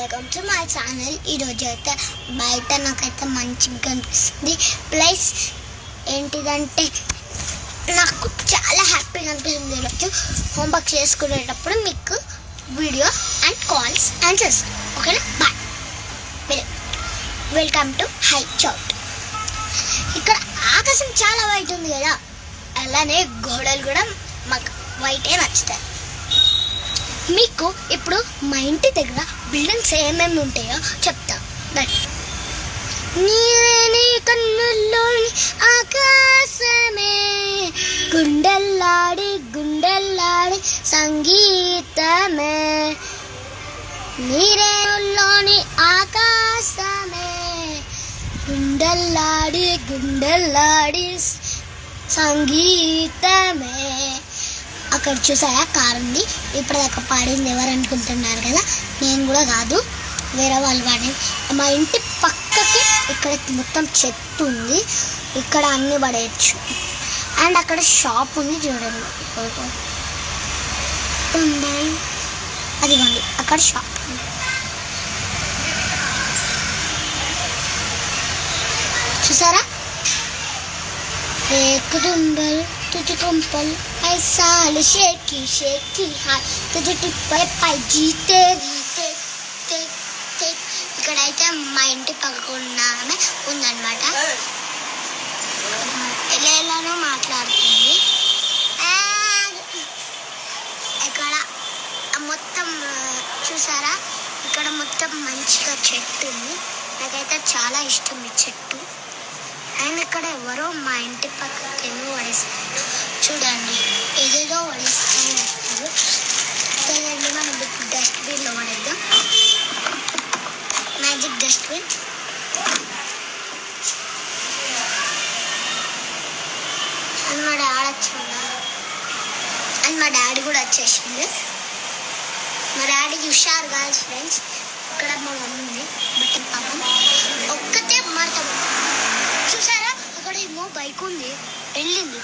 Welcome to my channel. ఈరోజు అయితే బయట నాకైతే మంచిగా కనిపిస్తుంది. ప్లస్ ఏంటిదంటే నాకు చాలా హ్యాపీగా అనిపిస్తుంది. ఈరోజు హోంవర్క్ చేసుకునేటప్పుడు మీకు వీడియో అండ్ కాల్స్ ఆన్సర్స్. ఓకేనా? బాయ్. వెల్కమ్ టు హై చౌట్. ఇక్కడ ఆకాశం చాలా వైట్ ఉంది కదా, అలానే గోడలు కూడా మాకు వైటే నచ్చుతాయి. మీకు ఇప్పుడు మా ఇంటి దగ్గర బిల్డింగ్స్ ఏమేమి ఉంటాయో చెప్తా. నీరే కన్నుల్లోని ఆకాశమే, గుండెల్లాడి గుండెల్లాడి సంగీతమే. నీరేలోని ఆకాశమే, గుండెల్లాడి గుండెల్లాడి సంగీతమే. అక్కడ చూసారా కార్ ఉంది. ఇప్పటిదాకా పాడింది ఎవరు అనుకుంటున్నారు కదా, నేను కూడా కాదు, వేరే వాళ్ళు పాడింది. మా ఇంటి పక్కకి ఇక్కడ మొత్తం చెట్టు ఉంది, ఇక్కడ అన్ని పడేయచ్చు. అండ్ అక్కడ షాప్ ఉంది చూడండి, అదిగోండి అక్కడ షాప్ ఉంది. చూసారా? एक दुम्बल तुझे कुंपल ऐसाल शेकी शेकी हाथ तुझे टिप्पे पై జీతే ఇక్కడైతే మా ఇంటి పక్కన ఆమె ఉందన్నమాట. ఎలానో మాట్లాడుతుంది. ఇక్కడ మొత్తం చూసారా, ఇక్కడ మొత్తం మంచిగా చెట్టు ఉంది. నాకైతే చాలా ఇష్టం ఈ చెట్టు. అండ్ ఇక్కడ ఎవరో మా ఇంటి పక్కకి ఏమో పడేస్తారు చూడండి, ఏదేదో పడేస్తారు. కదండి, మనం డస్ట్బిన్లో పడేద్దాం. Magic dustbin. అండ్ మా డాడీ వచ్చిందా, అండ్ మా డాడీ కూడా వచ్చేసింది. మా డాడీకి హుషారు కాదు ఫ్రెండ్స్. ఇక్కడ మా మమ్మీ ఉంది, బట్ పాపం ఒక్కతే మారుతాం. చూసారా, అక్కడ ఏమో బైక్ ఉంది, వెళ్ళింది.